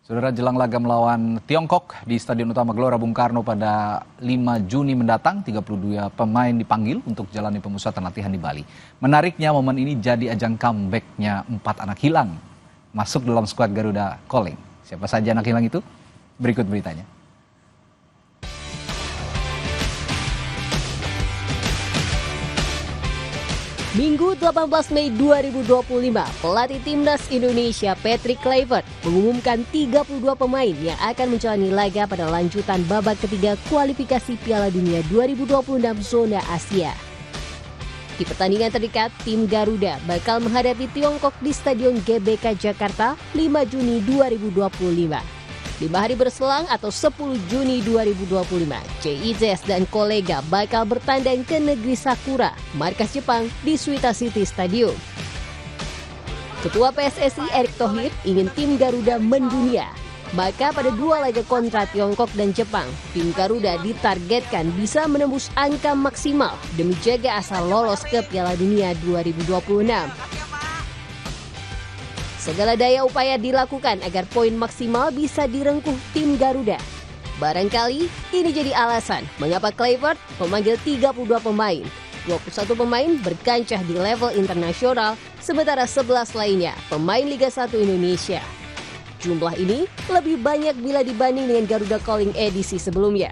Saudara, jelang laga melawan Tiongkok di Stadion Utama Gelora Bung Karno pada 5 Juni mendatang, 32 pemain dipanggil untuk jalani pemusatan latihan di Bali. Menariknya, momen ini jadi ajang comeback-nya 4 anak hilang masuk dalam skuad Garuda Calling. Siapa saja anak hilang itu? Berikut beritanya. Minggu 18 Mei 2025, pelatih Timnas Indonesia Patrick Kluivert mengumumkan 32 pemain yang akan menjalani laga pada lanjutan babak ketiga kualifikasi Piala Dunia 2026 zona Asia. Di pertandingan terdekat, tim Garuda bakal menghadapi Tiongkok di Stadion GBK Jakarta 5 Juni 2025. 5 hari berselang atau 10 Juni 2025, CIZS dan kolega bakal bertandang ke negeri Sakura, markas Jepang di Suita City Stadium. Ketua PSSI Erick Thohir ingin tim Garuda mendunia. Maka pada 2 laga kontra Tiongkok dan Jepang, tim Garuda ditargetkan bisa menembus angka maksimal demi jaga asal lolos ke Piala Dunia 2026. Segala daya upaya dilakukan agar poin maksimal bisa direngkuh tim Garuda. Barangkali ini jadi alasan mengapa Kluivert memanggil 32 pemain. 21 pemain berkancah di level internasional, sementara 11 lainnya pemain Liga 1 Indonesia. Jumlah ini lebih banyak bila dibanding dengan Garuda Calling edisi sebelumnya.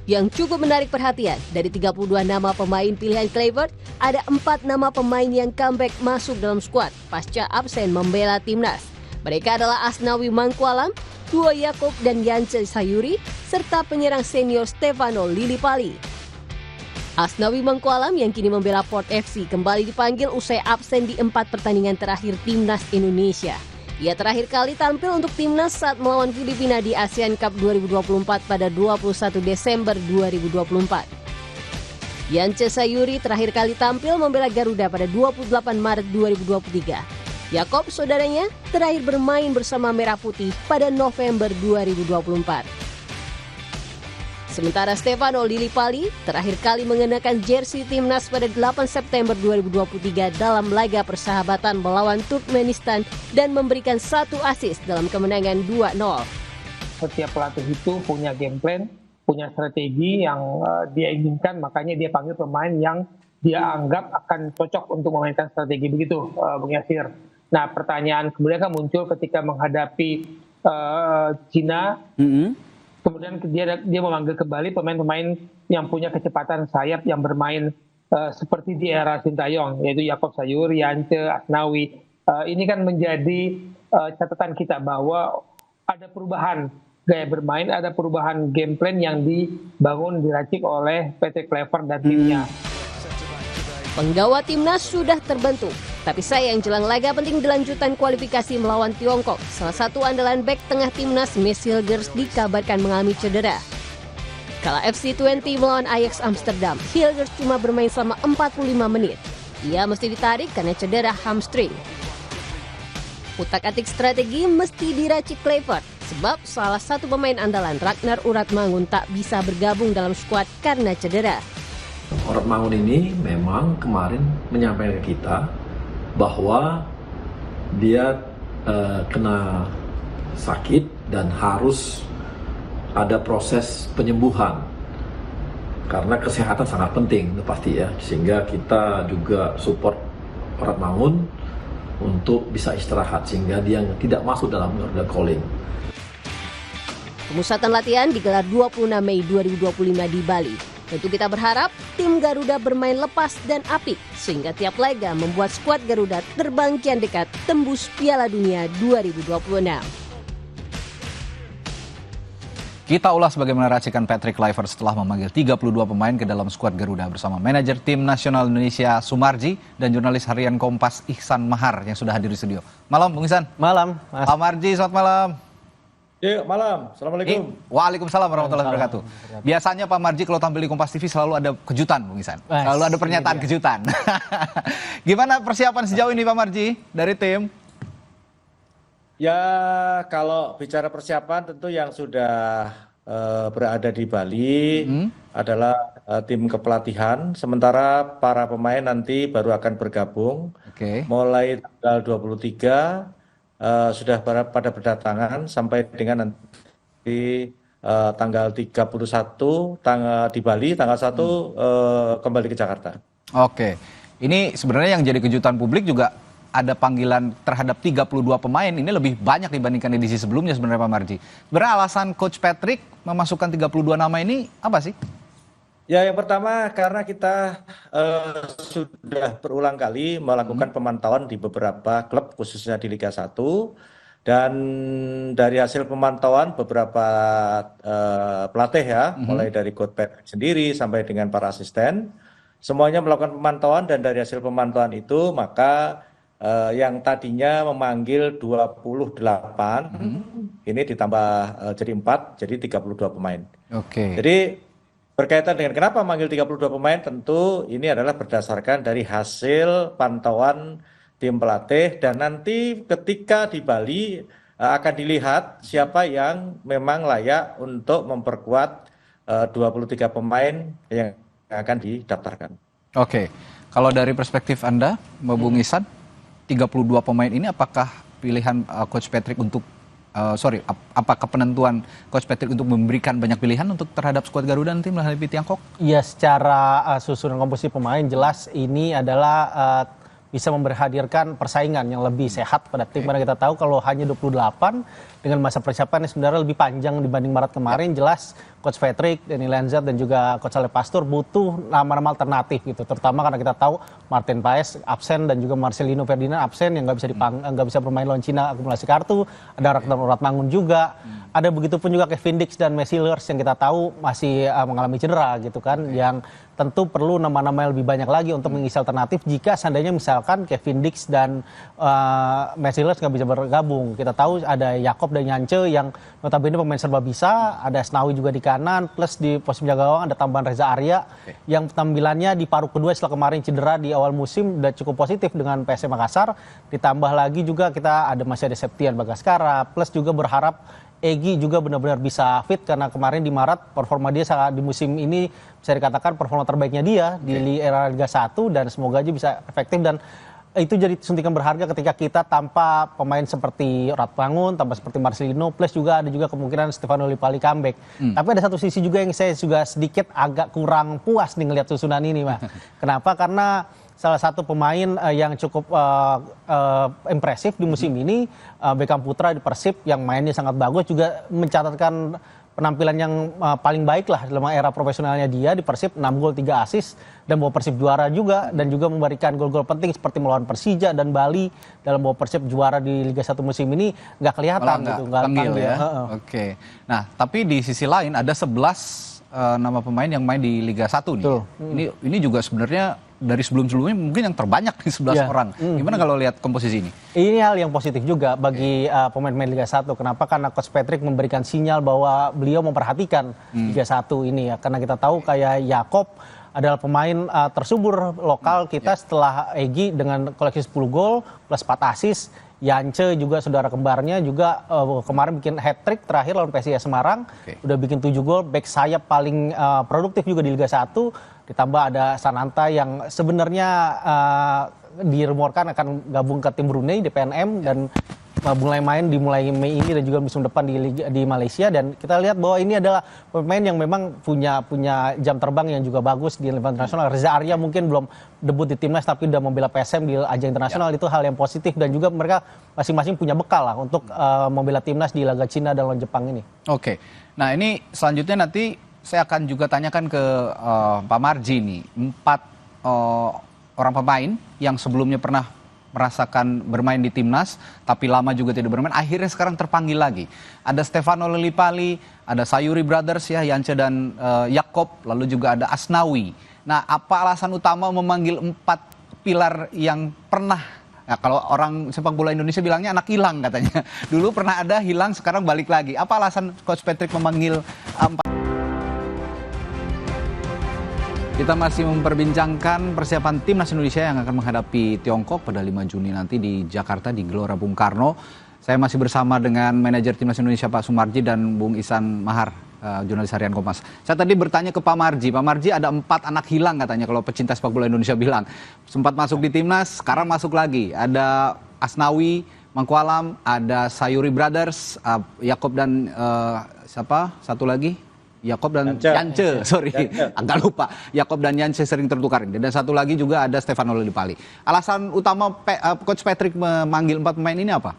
Yang cukup menarik perhatian, dari 32 nama pemain pilihan Kluivert, ada 4 nama pemain yang comeback masuk dalam skuad pasca absen membela timnas. Mereka adalah Asnawi Mangkualam, duo Yakob dan Yance Sayuri, serta penyerang senior Stefano Lillipali. Asnawi Mangkualam yang kini membela Port FC kembali dipanggil usai absen di 4 pertandingan terakhir timnas Indonesia. Ia terakhir kali tampil untuk timnas saat melawan Filipina di ASEAN Cup 2024 pada 21 Desember 2024. Yance Sayuri terakhir kali tampil membela Garuda pada 28 Maret 2023. Yakob, saudaranya, terakhir bermain bersama Merah Putih pada November 2024. Sementara Stefano Lillipali terakhir kali mengenakan jersey timnas pada 8 September 2023 dalam laga persahabatan melawan Turkmenistan dan memberikan 1 assist dalam kemenangan 2-0. Setiap pelatih itu punya game plan, punya strategi yang dia inginkan, makanya dia panggil pemain yang dia anggap akan cocok untuk memainkan strategi begitu, Bung Yasir. Nah, pertanyaan kemudian kan muncul ketika menghadapi Cina. Kemudian dia memanggil kembali pemain-pemain yang punya kecepatan sayap yang bermain seperti di era Sintayong, yaitu Yakob Sayuri, Yance, Asnawi. Ini kan menjadi catatan kita bahwa ada perubahan gaya bermain, ada perubahan game plan yang dibangun, diracik oleh PT Kluivert dan timnya. Penggawa timnas sudah terbentuk, tapi sayang jelang laga penting dilanjutan kualifikasi melawan Tiongkok. Salah satu andalan bek tengah timnas, Mads Hilgers, dikabarkan mengalami cedera. Kala FC20 melawan Ajax Amsterdam, Hilgers cuma bermain selama 45 menit. Ia mesti ditarik karena cedera hamstring. Utak-atik strategi mesti diracik Kluivert, sebab salah satu pemain andalan, Ragnar Uratmangun, tak bisa bergabung dalam skuad karena cedera. Uratmangun ini memang kemarin menyampaikan ke kita bahwa dia kena sakit dan harus ada proses penyembuhan karena kesehatan sangat penting, pasti ya, sehingga kita juga support Uratmangun untuk bisa istirahat sehingga dia tidak masuk dalam Garuda Calling. Pemusatan latihan digelar 26 Mei 2025 di Bali. Tentu kita berharap tim Garuda bermain lepas dan apik sehingga tiap laga membuat skuad Garuda terbang kian dekat tembus Piala Dunia 2026. Kita ulas bagaimana racikan Patrick Kluivert setelah memanggil 32 pemain ke dalam skuad Garuda bersama manajer tim nasional Indonesia Sumarji dan jurnalis harian Kompas Ihsan Mahar yang sudah hadir di studio. Malam, Bung Ihsan. Malam, Mas. Pak Marji, selamat malam. Yuk, malam. Assalamualaikum. Waalaikumsalam warahmatullahi wabarakatuh. Biasanya Pak Marji kalau tampil di Kompas TV selalu ada kejutan, Bung Ihsan. Selalu ada pernyataan kejutan. Gimana persiapan sejauh ini Pak Marji dari tim? Ya, kalau bicara persiapan tentu yang sudah berada di Bali adalah tim kepelatihan. Sementara para pemain nanti baru akan bergabung mulai tanggal 23 sudah pada berdatangan sampai dengan nanti tanggal 31 di Bali, tanggal 1 kembali ke Jakarta. Oke, ini sebenarnya yang jadi kejutan publik juga ada panggilan terhadap 32 pemain, ini lebih banyak dibandingkan edisi sebelumnya sebenarnya Pak Marji. Sebenarnya alasan Coach Patrick memasukkan 32 nama ini apa sih? Ya, yang pertama karena kita sudah berulang kali melakukan pemantauan di beberapa klub, khususnya di Liga 1. Dan dari hasil pemantauan beberapa pelatih ya, mulai dari Coach Patrick sendiri sampai dengan para asisten, semuanya melakukan pemantauan dan dari hasil pemantauan itu maka yang tadinya memanggil 28, ini ditambah jadi 4, jadi 32 pemain. Oke. Jadi berkaitan dengan kenapa manggil 32 pemain, tentu ini adalah berdasarkan dari hasil pantauan tim pelatih dan nanti ketika di Bali akan dilihat siapa yang memang layak untuk memperkuat 23 pemain yang akan didaftarkan. Oke, kalau dari perspektif Anda, Mbak Bung Isan, 32 pemain ini apakah pilihan Coach Patrick untuk apakah penentuan Coach Patrick untuk memberikan banyak pilihan untuk terhadap skuad Garuda nanti menghadapi Tiongkok? Iya, secara susunan komposisi pemain jelas ini adalah bisa memberhadirkan persaingan yang lebih sehat pada tim. Karena kita tahu kalau hanya 28 dengan masa persiapan yang sebenarnya lebih panjang dibanding Maret kemarin, jelas Coach Patrick, Danny Lenzat dan juga Coach Ale Pastur butuh nama-nama alternatif gitu. Terutama karena kita tahu Martin Paes absen dan juga Marcelino Ferdinand absen yang nggak bisa bermain lawan Cina akumulasi kartu. Ada Ragnar Ratmangun juga. Ada begitu pun juga Kevin Dix dan Messi Lers yang kita tahu masih mengalami cedera gitu kan, yang tentu perlu nama-nama yang lebih banyak lagi untuk mengisi alternatif jika seandainya misalkan Kevin Dix dan Messi Lers nggak bisa bergabung. Kita tahu ada Yakob dan Yance yang notabene pemain serba bisa, ada Asnawi juga di kanan, plus di posisi penjaga gawang ada tambahan Reza Arya yang tampilannya di paruh kedua setelah kemarin cedera di awal musim udah cukup positif dengan PSM Makassar. Ditambah lagi juga kita masih ada Septian Bagaskara, plus juga berharap Egy juga benar-benar bisa fit karena kemarin di Maret performa dia di musim ini bisa dikatakan performa terbaiknya dia di era Liga 1 dan semoga aja bisa efektif dan itu jadi suntikan berharga ketika kita tanpa pemain seperti Ratmangun, tanpa seperti Marcelino, plus juga ada juga kemungkinan Stefano Lillipali comeback. Tapi ada satu sisi juga yang saya juga sedikit agak kurang puas nih ngelihat susunan ini, Pak. Kenapa? Karena salah satu pemain yang cukup impresif di musim ini, Beckham Putra di Persib yang mainnya sangat bagus, juga mencatatkan penampilan yang paling baik lah dalam era profesionalnya dia di Persib, 6 gol 3 assist dan bawa Persib juara juga dan juga memberikan gol-gol penting seperti melawan Persija dan Bali dalam bawa Persib juara di Liga 1 musim ini nggak kelihatan gitu, nggak panggil ya. Oke. Nah, tapi di sisi lain ada 11 nama pemain yang main di Liga 1 nih. Ini juga sebenarnya dari sebelum-sebelumnya mungkin yang terbanyak di 11 orang. Gimana kalau lihat komposisi ini? Ini hal yang positif juga bagi pemain-pemain Liga 1. Kenapa? Karena Coach Patrick memberikan sinyal bahwa beliau memperhatikan Liga 1 ini ya. Karena kita tahu kayak Yakob adalah pemain tersubur lokal kita setelah Egy dengan koleksi 10 gol plus 4 assist. Yance juga saudara kembarnya juga kemarin bikin hat-trick terakhir lawan PSIS Semarang. Udah bikin 7 gol, back sayap paling produktif juga di Liga 1. Ditambah ada Sananta yang sebenarnya dirumorkan akan gabung ke tim Brunei di PNM dan mulai main dimulai Mei ini dan juga musim depan di Malaysia, dan kita lihat bahwa ini adalah pemain yang memang punya jam terbang yang juga bagus di level internasional. Reza Arya mungkin belum debut di timnas tapi udah membela PSM di ajang internasional, itu hal yang positif dan juga mereka masing-masing punya bekal lah untuk membela timnas di laga Cina dan lawan Jepang ini. Oke. Nah, ini selanjutnya nanti saya akan juga tanyakan ke Pak Marji nih, 4 orang pemain yang sebelumnya pernah merasakan bermain di timnas, tapi lama juga tidak bermain, akhirnya sekarang terpanggil lagi. Ada Stefano Lillipali, ada Sayuri Brothers ya, Yance dan Yakob, lalu juga ada Asnawi. Nah, apa alasan utama memanggil 4 pilar yang pernah, ya, kalau orang sepak bola Indonesia bilangnya anak hilang katanya. Dulu pernah ada, hilang, sekarang balik lagi. Apa alasan Coach Patrick memanggil 4? Kita masih memperbincangkan persiapan timnas Indonesia yang akan menghadapi Tiongkok pada 5 Juni nanti di Jakarta di Gelora Bung Karno. Saya masih bersama dengan manajer timnas Indonesia Pak Sumarji dan Bung Ihsan Mahar, jurnalis harian Kompas. Saya tadi bertanya ke Pak Marji. Pak Marji, ada 4 anak hilang katanya kalau pecinta sepak bola Indonesia bilang. Sempat masuk di timnas, sekarang masuk lagi. Ada Asnawi, Mangkualam ada Sayuri Brothers, Yakob dan siapa? Satu lagi? Yakob dan Yance, sorry, agak lupa. Yakob dan Yance sering tertukar. Dan satu lagi juga ada Stefano Lillipali. Alasan utama Coach Patrick memanggil 4 pemain ini apa?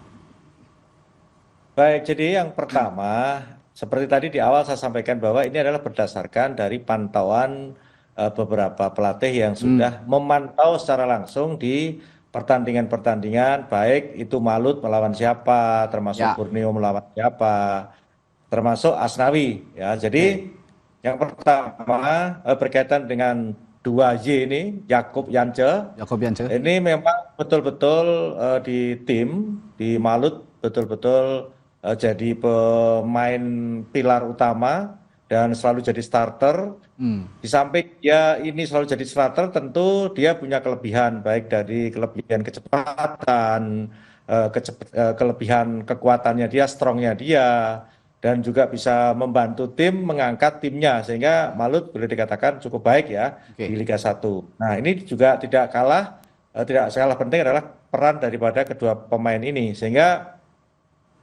Baik, jadi yang pertama, seperti tadi di awal saya sampaikan bahwa ini adalah berdasarkan dari pantauan beberapa pelatih yang sudah memantau secara langsung di pertandingan-pertandingan, baik itu Malut melawan siapa, termasuk Borneo melawan siapa, termasuk Asnawi. Ya, jadi yang pertama berkaitan dengan 2Y ini, Yakob Yance. Ini memang betul-betul di tim, di Malut betul-betul jadi pemain pilar utama dan selalu jadi starter. Di samping dia ini selalu jadi starter, tentu dia punya kelebihan, baik dari kelebihan kecepatan, kelebihan kekuatannya dia, strongnya dia, dan juga bisa membantu tim mengangkat timnya, sehingga Malut boleh dikatakan cukup baik ya di Liga 1. Nah, ini juga tidak kalah penting adalah peran daripada kedua pemain ini, sehingga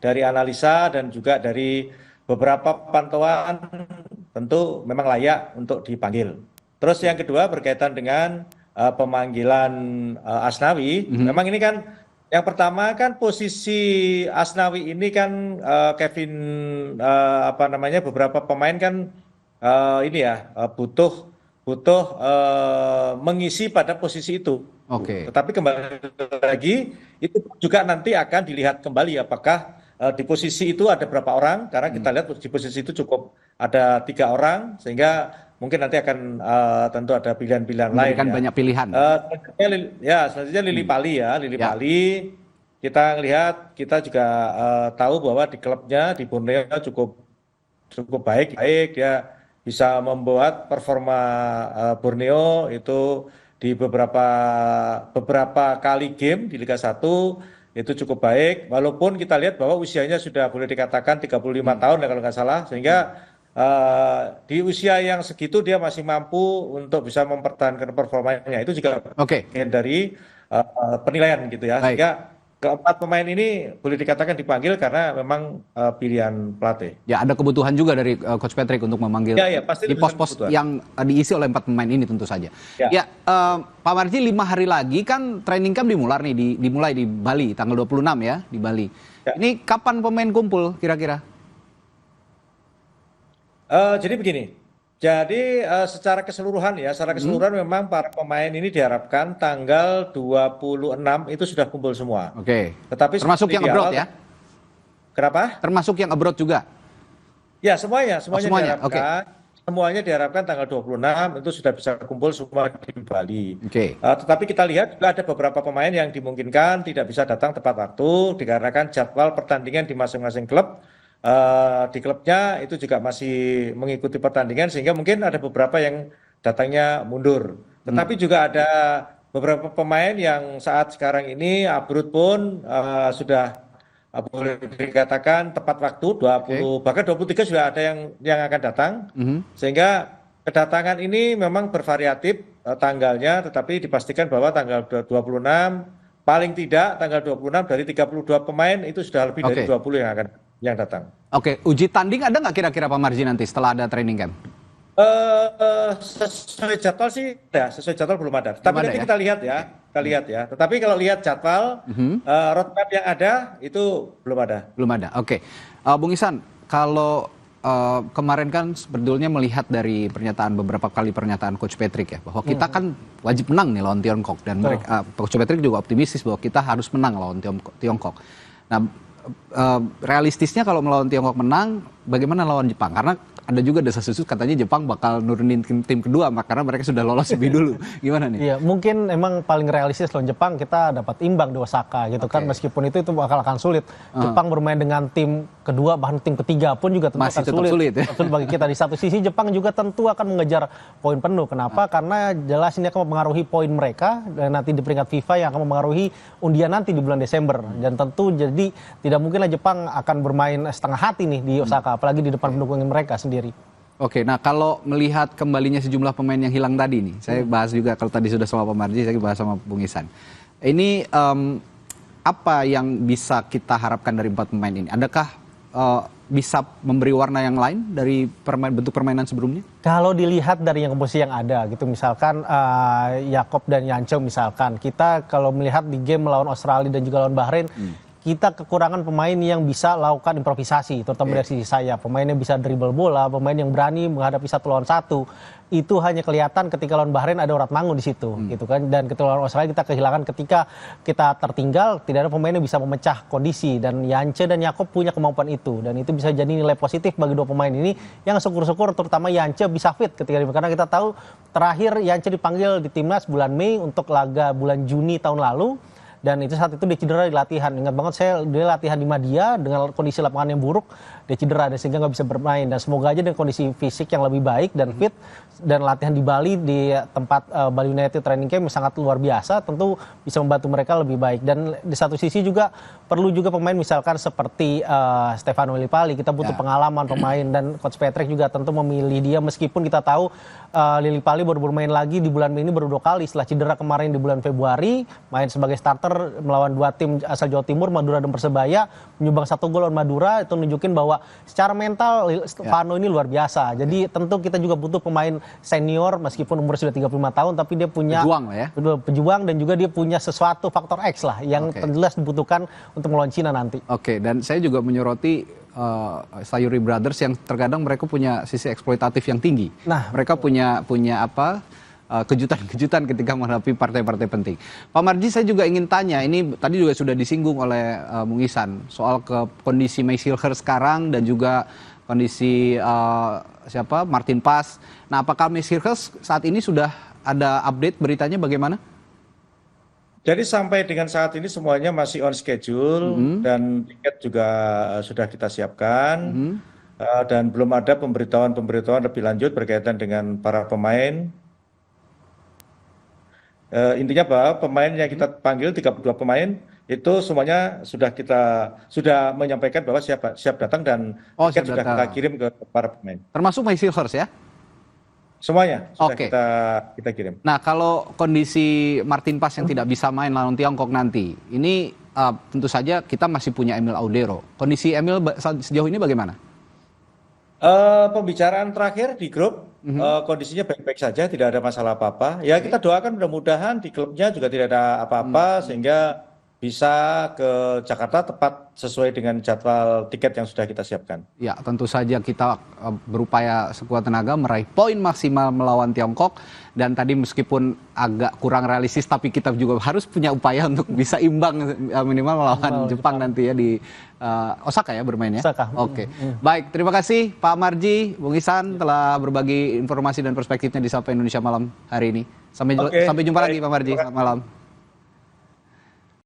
dari analisa dan juga dari beberapa pantauan tentu memang layak untuk dipanggil. Terus yang kedua berkaitan dengan pemanggilan Asnawi, memang ini kan yang pertama kan posisi Asnawi ini kan Kevin beberapa pemain kan ini ya butuh mengisi pada posisi itu. Tetapi kembali lagi itu juga nanti akan dilihat kembali apakah di posisi itu ada berapa orang, karena kita lihat di posisi itu cukup ada 3 orang, sehingga mungkin nanti akan tentu ada pilihan-pilihan lain. Kan banyak pilihan. Selanjutnya Lillipali ya, Lillipali kita lihat, kita juga tahu bahwa di klubnya di Borneo cukup baik ya, bisa membuat performa Borneo itu di beberapa kali game di Liga 1 itu cukup baik, walaupun kita lihat bahwa usianya sudah boleh dikatakan 35 tahun ya kalau nggak salah, sehingga di usia yang segitu dia masih mampu untuk bisa mempertahankan performanya. Itu juga bagian dari penilaian gitu ya. Sehingga keempat pemain ini boleh dikatakan dipanggil karena memang pilihan pelatih. Ya, ada kebutuhan juga dari Coach Patrick untuk memanggil pasti di pos-pos yang diisi oleh 4 pemain ini tentu saja. Pak Marji, 5 hari lagi kan training camp dimulai di Bali tanggal 26 ya, di Bali. Ini kapan pemain kumpul kira-kira? Jadi begini. Jadi secara keseluruhan memang para pemain ini diharapkan tanggal 26 itu sudah kumpul semua. Tetapi termasuk yang abroad ya? Kenapa? Termasuk yang abroad juga? Ya, semuanya diharapkan. Semuanya diharapkan tanggal 26 itu sudah bisa kumpul semua di Bali. Tetapi kita lihat juga ada beberapa pemain yang dimungkinkan tidak bisa datang tepat waktu dikarenakan jadwal pertandingan di masing-masing klub. Di klubnya itu juga masih mengikuti pertandingan, sehingga mungkin ada beberapa yang datangnya mundur. Tetapi juga ada beberapa pemain yang saat sekarang ini abroad pun sudah boleh dikatakan tepat waktu 20 bahkan 23 sudah ada yang akan datang. Sehingga kedatangan ini memang bervariatif tanggalnya, tetapi dipastikan bahwa tanggal 26 paling tidak tanggal 26 dari 32 pemain itu sudah lebih dari 20 yang datang. Uji tanding ada nggak kira-kira Pak Marji nanti setelah ada training camp? Sesuai jadwal sih, sesuai jadwal belum ada. Tapi nanti kita lihat ya. Tetapi kalau lihat jadwal, roadmap yang ada itu belum ada. Bung Ihsan, kalau kemarin kan sebetulnya melihat dari beberapa kali pernyataan Coach Patrick ya, bahwa kita kan wajib menang nih lawan Tiongkok, dan Coach Patrick juga optimistis bahwa kita harus menang lawan Tiongkok. Nah, realistisnya kalau melawan Tiongkok menang, bagaimana lawan Jepang? Karena ada juga desas-desus katanya Jepang bakal nurunin tim kedua karena mereka sudah lolos lebih dulu. Gimana nih? Iya, mungkin emang paling realistis lawan Jepang kita dapat imbang di Osaka gitu kan, meskipun itu akan sulit. Jepang bermain dengan tim kedua bahkan tim ketiga pun juga tentu masih akan sulit ya? Bagi kita. Di satu sisi Jepang juga tentu akan mengejar poin penuh. Kenapa? Karena jelas ini akan mempengaruhi poin mereka dan nanti di peringkat FIFA yang akan mempengaruhi undian nanti di bulan Desember. Dan tentu jadi tidak mungkinlah Jepang akan bermain setengah hati nih di Osaka, apalagi di depan pendukung mereka sendiri. Nah kalau melihat kembalinya sejumlah pemain yang hilang tadi nih, saya bahas juga kalau tadi sudah sama Pak Marji, saya bahas sama Bung Ihsan. Ini apa yang bisa kita harapkan dari 4 pemain ini? Adakah bisa memberi warna yang lain dari bentuk permainan sebelumnya? Kalau dilihat dari yang komposisi yang ada gitu, misalkan Yakob dan Yancho misalkan, kita kalau melihat di game melawan Australia dan juga lawan Bahrain, kita kekurangan pemain yang bisa lakukan improvisasi, terutama dari sisi saya. Pemain yang bisa dribble bola, pemain yang berani menghadapi 1 lawan 1. Itu hanya kelihatan ketika lawan Bahrain ada Urat Mangun di situ, gitu kan. Dan ketika lawan Australia kita kehilangan ketika kita tertinggal, tidak ada pemain yang bisa memecah kondisi. Dan Yance dan Yakob punya kemampuan itu. Dan itu bisa jadi nilai positif bagi 2 pemain ini, yang syukur-syukur terutama Yance bisa fit ketika karena kita tahu terakhir Yance dipanggil di timnas bulan Mei untuk laga bulan Juni tahun lalu. Dan itu saat itu dia cedera di latihan. Ingat banget dia latihan di Madia dengan kondisi lapangan yang buruk, dia cedera dan sehingga nggak bisa bermain. Dan semoga aja dengan kondisi fisik yang lebih baik dan fit dan latihan di Bali di tempat Bali United Training Camp sangat luar biasa, tentu bisa membantu mereka lebih baik. Dan di satu sisi juga perlu juga pemain misalkan seperti Stefano Lillipali, kita butuh pengalaman pemain dan Coach Patrick juga tentu memilih dia meskipun kita tahu Lillipali baru bermain lagi di bulan Mei ini baru 2 kali setelah cedera kemarin di bulan Februari, main sebagai starter melawan 2 tim asal Jawa Timur, Madura dan Persebaya, menyumbang 1 gol lawan Madura. Itu nunjukin bahwa secara mental Stefano ini luar biasa. Jadi tentu kita juga butuh pemain senior meskipun umur sudah 35 tahun, tapi dia punya pejuang dan juga dia punya sesuatu faktor X lah yang jelas dibutuhkan untuk melawan Cina nanti. Oke, dan saya juga menyoroti Sayuri Brothers yang terkadang mereka punya sisi eksploitatif yang tinggi. Nah, mereka punya kejutan-kejutan ketika menghadapi partai-partai penting. Pak Marji, saya juga ingin tanya, ini tadi juga sudah disinggung oleh Bung Ihsan soal kondisi May Silher sekarang dan juga kondisi Martin Paes. Nah, apakah May Silher saat ini sudah ada update beritanya bagaimana? Jadi sampai dengan saat ini semuanya masih on schedule dan tiket juga sudah kita siapkan dan belum ada pemberitahuan lebih lanjut berkaitan dengan para pemain. Intinya bahwa pemain yang kita panggil 32 pemain itu semuanya sudah menyampaikan bahwa siap datang dan tiket sudah kita kirim ke para pemain. Termasuk May Silhers ya? Semuanya sudah kita kirim. Nah, kalau kondisi Martin Paes yang tidak bisa main lawan Tiongkok nanti, ini tentu saja kita masih punya Emil Audero. Kondisi Emil sejauh ini bagaimana? Pembicaraan terakhir di grup kondisinya baik-baik saja, tidak ada masalah apa-apa. Ya kita doakan mudah-mudahan di klubnya juga tidak ada apa-apa sehingga bisa ke Jakarta tepat sesuai dengan jadwal tiket yang sudah kita siapkan. Ya, tentu saja kita berupaya sekuat tenaga meraih poin maksimal melawan Tiongkok. Dan tadi meskipun agak kurang realistis, tapi kita juga harus punya upaya untuk bisa imbang minimal melawan Jepang nanti ya di Osaka ya bermainnya. Osaka. Oke. Baik, terima kasih Pak Marji, Bung Ihsan telah berbagi informasi dan perspektifnya di Sapa Indonesia Malam hari ini. Sampai jumpa lagi Pak Marji, selamat malam.